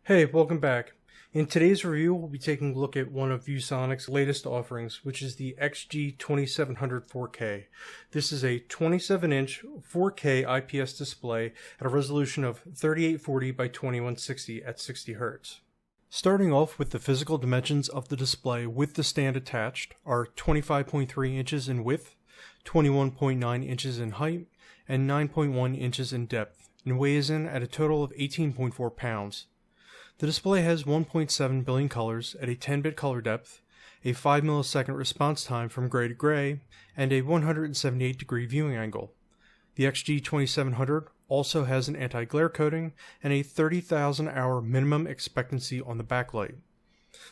Hey, welcome back. In today's review, we'll be taking a look at one of ViewSonic's latest offerings, which is the XG2700 4K. This is a 27-inch 4K IPS display at a resolution of 3840 by 2160 at 60 Hz. Starting off with the physical dimensions of the display with the stand attached are 25.3 inches in width, 21.9 inches in height, and 9.1 inches in depth, and weighs in at a total of 18.4 pounds. The display has 1.7 billion colors at a 10-bit color depth, a 5 millisecond response time from gray to gray, and a 178-degree viewing angle. The XG2700 also has an anti-glare coating and a 30,000 hour minimum expectancy on the backlight.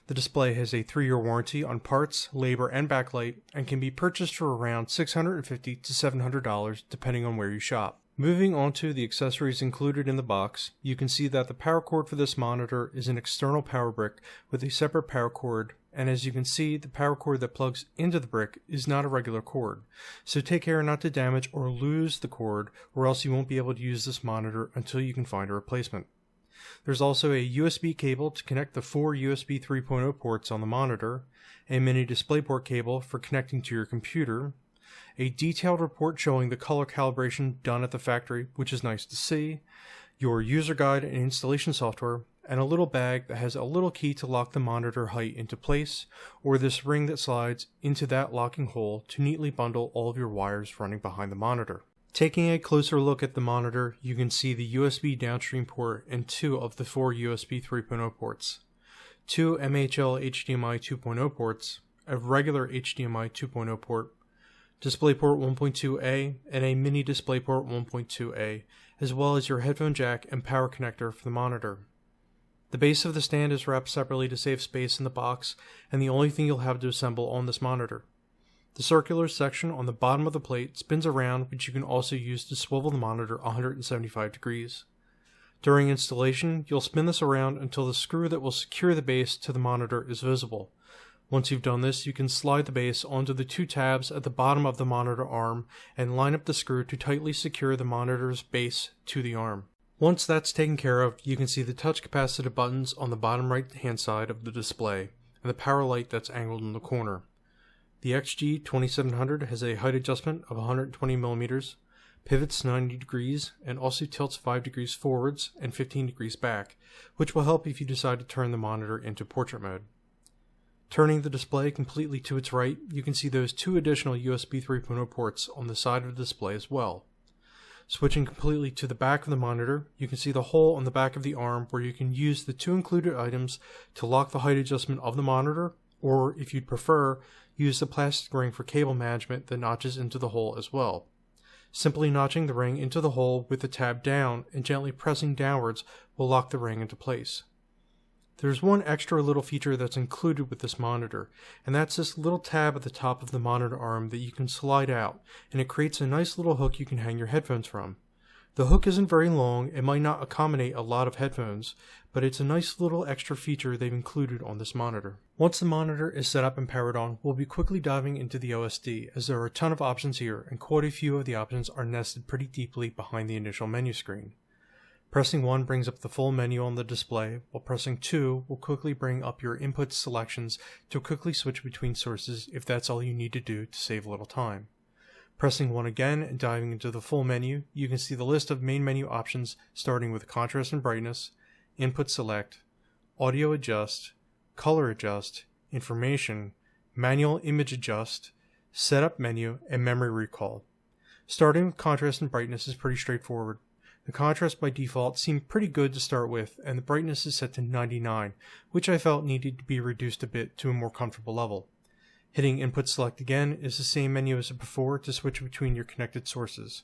The display has a 3-year warranty on parts, labor, and backlight, and can be purchased for around $650 to $700 depending on where you shop. Moving on to the accessories included in the box, you can see that the power cord for this monitor is an external power brick with a separate power cord, and as you can see, the power cord that plugs into the brick is not a regular cord, so take care not to damage or lose the cord, or else you won't be able to use this monitor until you can find a replacement. There's also a USB cable to connect the 4 USB 3.0 ports on the monitor, a mini DisplayPort cable for connecting to your computer, a detailed report showing the color calibration done at the factory, which is nice to see, your user guide and installation software, and a little bag that has a little key to lock the monitor height into place, or this ring that slides into that locking hole to neatly bundle all of your wires running behind the monitor. Taking a closer look at the monitor, you can see the USB downstream port and 2 of the 4 USB 3.0 ports, 2 MHL HDMI 2.0 ports, a regular HDMI 2.0 port, DisplayPort 1.2a, and a mini DisplayPort 1.2a, as well as your headphone jack and power connector for the monitor. The base of the stand is wrapped separately to save space in the box, and the only thing you'll have to assemble on this monitor. The circular section on the bottom of the plate spins around, which you can also use to swivel the monitor 175 degrees. During installation, you'll spin this around until the screw that will secure the base to the monitor is visible. Once you've done this, you can slide the base onto the 2 tabs at the bottom of the monitor arm and line up the screw to tightly secure the monitor's base to the arm. Once that's taken care of, you can see the touch capacitive buttons on the bottom right hand side of the display and the power light that's angled in the corner. The XG2700 has a height adjustment of 120 millimeters, pivots 90 degrees, and also tilts 5 degrees forwards and 15 degrees back, which will help if you decide to turn the monitor into portrait mode. Turning the display completely to its right, you can see those 2 additional USB 3.0 ports on the side of the display as well. Switching completely to the back of the monitor, you can see the hole on the back of the arm where you can use the 2 included items to lock the height adjustment of the monitor, or if you'd prefer, use the plastic ring for cable management that notches into the hole as well. Simply notching the ring into the hole with the tab down and gently pressing downwards will lock the ring into place. There's one extra little feature that's included with this monitor, and that's this little tab at the top of the monitor arm that you can slide out, and it creates a nice little hook you can hang your headphones from. The hook isn't very long, it might not accommodate a lot of headphones, but it's a nice little extra feature they've included on this monitor. Once the monitor is set up and powered on, we'll be quickly diving into the OSD, as there are a ton of options here, and quite a few of the options are nested pretty deeply behind the initial menu screen. Pressing 1 brings up the full menu on the display, while pressing 2 will quickly bring up your input selections to quickly switch between sources if that's all you need to do to save a little time. Pressing 1 again and diving into the full menu, you can see the list of main menu options starting with contrast and brightness, input select, audio adjust, color adjust, information, manual image adjust, setup menu, and memory recall. Starting with contrast and brightness is pretty straightforward. The contrast by default seemed pretty good to start with, and the brightness is set to 99, which I felt needed to be reduced a bit to a more comfortable level. Hitting input select again is the same menu as before to switch between your connected sources.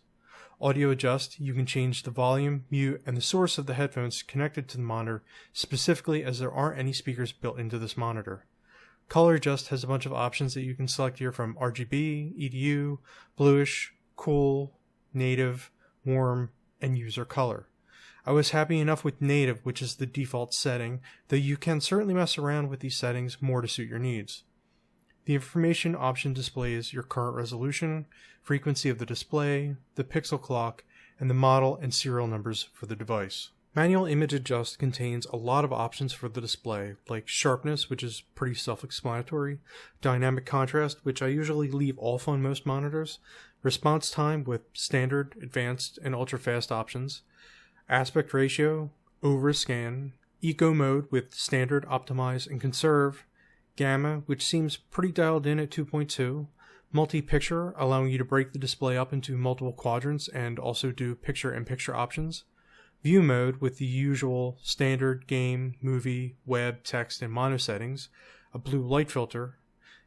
Audio adjust, you can change the volume, mute, and the source of the headphones connected to the monitor, specifically as there aren't any speakers built into this monitor. Color adjust has a bunch of options that you can select here from RGB, EDU, bluish, cool, native, warm, and user color. I was happy enough with native, which is the default setting, though you can certainly mess around with these settings more to suit your needs. The information option displays your current resolution, frequency of the display, the pixel clock, and the model and serial numbers for the device. Manual Image Adjust contains a lot of options for the display, like sharpness, which is pretty self-explanatory, dynamic contrast, which I usually leave off on most monitors, response time with standard, advanced, and ultra-fast options, aspect ratio, overscan, eco mode with standard, optimize, and conserve, gamma, which seems pretty dialed in at 2.2, multi-picture, allowing you to break the display up into multiple quadrants and also do picture-in-picture options, view mode with the usual standard game, movie, web, text, and mono settings, a blue light filter,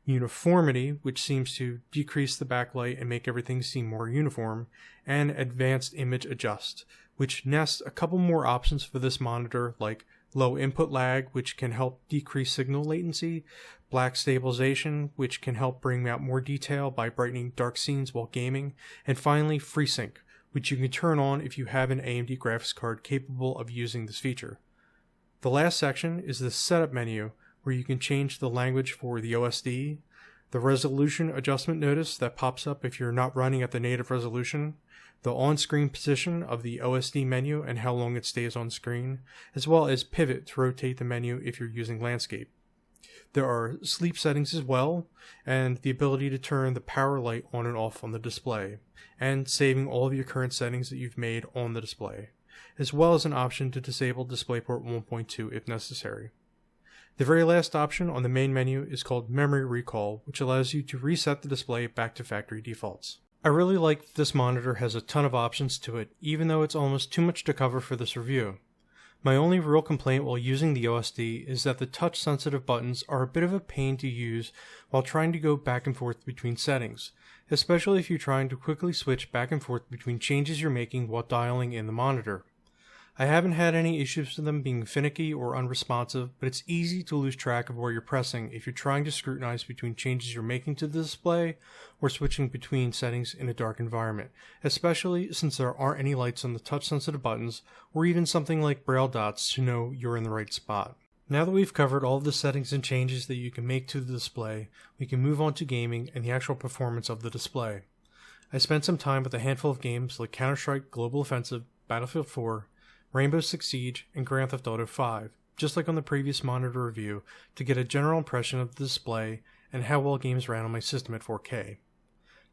uniformity, which seems to decrease the backlight and make everything seem more uniform, and advanced image adjust, which nests a couple more options for this monitor like low input lag, which can help decrease signal latency, black stabilization, which can help bring out more detail by brightening dark scenes while gaming, and finally FreeSync, which you can turn on if you have an AMD graphics card capable of using this feature. The last section is the setup menu, where you can change the language for the OSD, the resolution adjustment notice that pops up if you're not running at the native resolution, the on-screen position of the OSD menu and how long it stays on screen, as well as pivot to rotate the menu if you're using landscape. There are sleep settings as well, and the ability to turn the power light on and off on the display, and saving all of your current settings that you've made on the display, as well as an option to disable DisplayPort 1.2 if necessary. The very last option on the main menu is called Memory Recall, which allows you to reset the display back to factory defaults. I really like that this monitor has a ton of options to it, even though it's almost too much to cover for this review. My only real complaint while using the OSD is that the touch-sensitive buttons are a bit of a pain to use while trying to go back and forth between settings, especially if you're trying to quickly switch back and forth between changes you're making while dialing in the monitor. I haven't had any issues with them being finicky or unresponsive, but it's easy to lose track of where you're pressing if you're trying to scrutinize between changes you're making to the display or switching between settings in a dark environment, especially since there aren't any lights on the touch-sensitive buttons or even something like braille dots to know you're in the right spot. Now that we've covered all of the settings and changes that you can make to the display, we can move on to gaming and the actual performance of the display. I spent some time with a handful of games like Counter-Strike Global Offensive, Battlefield 4, Rainbow Six Siege, and Grand Theft Auto 5, just like on the previous monitor review, to get a general impression of the display and how well games ran on my system at 4K.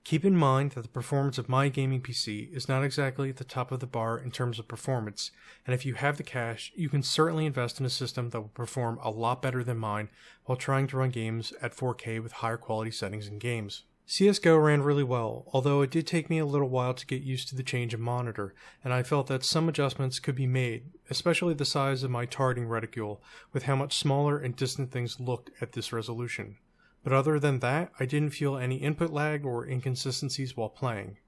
Keep in mind that the performance of my gaming PC is not exactly at the top of the bar in terms of performance, and if you have the cash, you can certainly invest in a system that will perform a lot better than mine while trying to run games at 4K with higher quality settings in games. CSGO ran really well, although it did take me a little while to get used to the change in monitor, and I felt that some adjustments could be made, especially the size of my targeting reticule, with how much smaller and distant things looked at this resolution. But other than that, I didn't feel any input lag or inconsistencies while playing.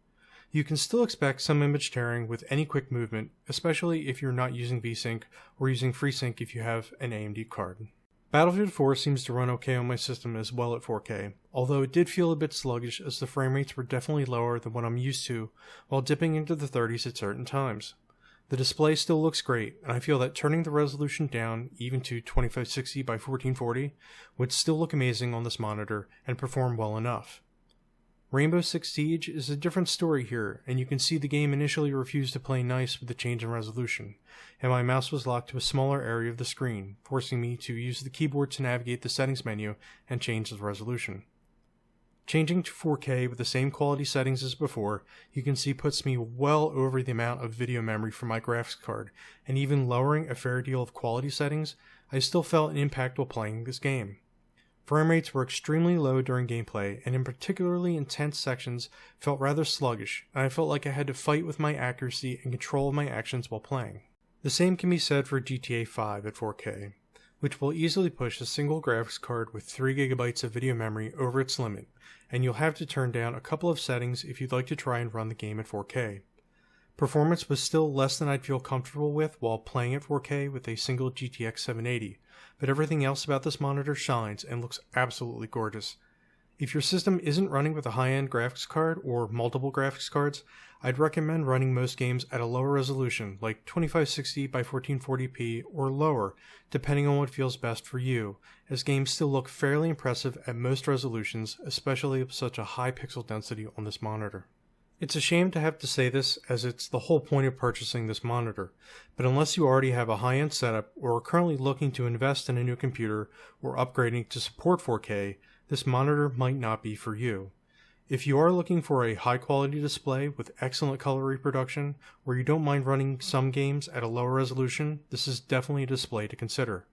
You can still expect some image tearing with any quick movement, especially if you're not using VSync or using FreeSync if you have an AMD card. Battlefield 4 seems to run okay on my system as well at 4K, although it did feel a bit sluggish as the frame rates were definitely lower than what I'm used to, while dipping into the 30s at certain times. The display still looks great, and I feel that turning the resolution down even to 2560 by 1440 would still look amazing on this monitor and perform well enough. Rainbow Six Siege is a different story here, and you can see the game initially refused to play nice with the change in resolution, and my mouse was locked to a smaller area of the screen, forcing me to use the keyboard to navigate the settings menu and change the resolution. Changing to 4K with the same quality settings as before, you can see puts me well over the amount of video memory for my graphics card, and even lowering a fair deal of quality settings, I still felt an impact while playing this game. Frame rates were extremely low during gameplay, and in particularly intense sections felt rather sluggish, and I felt like I had to fight with my accuracy and control of my actions while playing. The same can be said for GTA 5 at 4K, which will easily push a single graphics card with 3GB of video memory over its limit, and you'll have to turn down a couple of settings if you'd like to try and run the game at 4K. Performance was still less than I'd feel comfortable with while playing at 4K with a single GTX 780, but everything else about this monitor shines and looks absolutely gorgeous. If your system isn't running with a high-end graphics card or multiple graphics cards, I'd recommend running most games at a lower resolution like 2560 by 1440p or lower, depending on what feels best for you, as games still look fairly impressive at most resolutions, especially with such a high pixel density on this monitor. It's a shame to have to say this, as it's the whole point of purchasing this monitor, but unless you already have a high-end setup or are currently looking to invest in a new computer or upgrading to support 4K, this monitor might not be for you. If you are looking for a high-quality display with excellent color reproduction, or you don't mind running some games at a lower resolution, this is definitely a display to consider.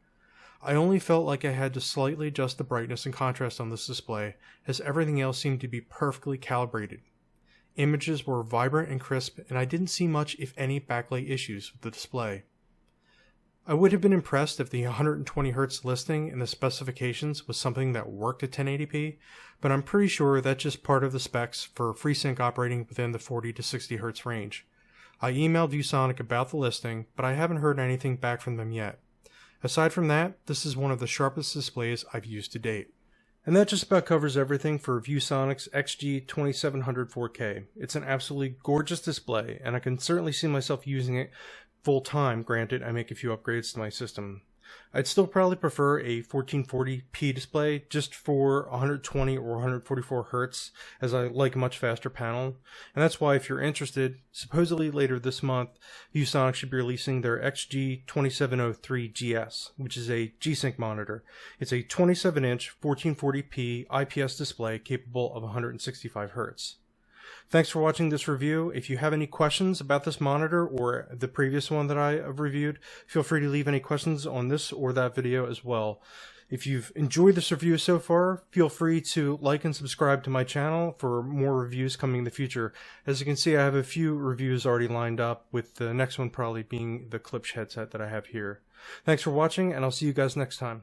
I only felt like I had to slightly adjust the brightness and contrast on this display, as everything else seemed to be perfectly calibrated. Images were vibrant and crisp, and I didn't see much, if any, backlight issues with the display. I would have been impressed if the 120Hz listing in the specifications was something that worked at 1080p, but I'm pretty sure that's just part of the specs for FreeSync operating within the 40 to 60Hz range. I emailed ViewSonic about the listing, but I haven't heard anything back from them yet. Aside from that, this is one of the sharpest displays I've used to date. And that just about covers everything for ViewSonic's XG2700 4K. It's an absolutely gorgeous display, and I can certainly see myself using it full time, granted I make a few upgrades to my system. I'd still probably prefer a 1440p display just for 120 or 144 Hz, as I like a much faster panel, and that's why, if you're interested, supposedly later this month, ViewSonic should be releasing their XG2703GS, which is a G-Sync monitor. It's a 27-inch 1440p IPS display capable of 165 Hz. Thanks for watching this review. If you have any questions about this monitor or the previous one that I have reviewed, feel free to leave any questions on this or that video as well. If you've enjoyed this review so far, feel free to like and subscribe to my channel for more reviews coming in the future. As you can see, I have a few reviews already lined up, with the next one probably being the Klipsch headset that I have here. Thanks for watching, and I'll see you guys next time.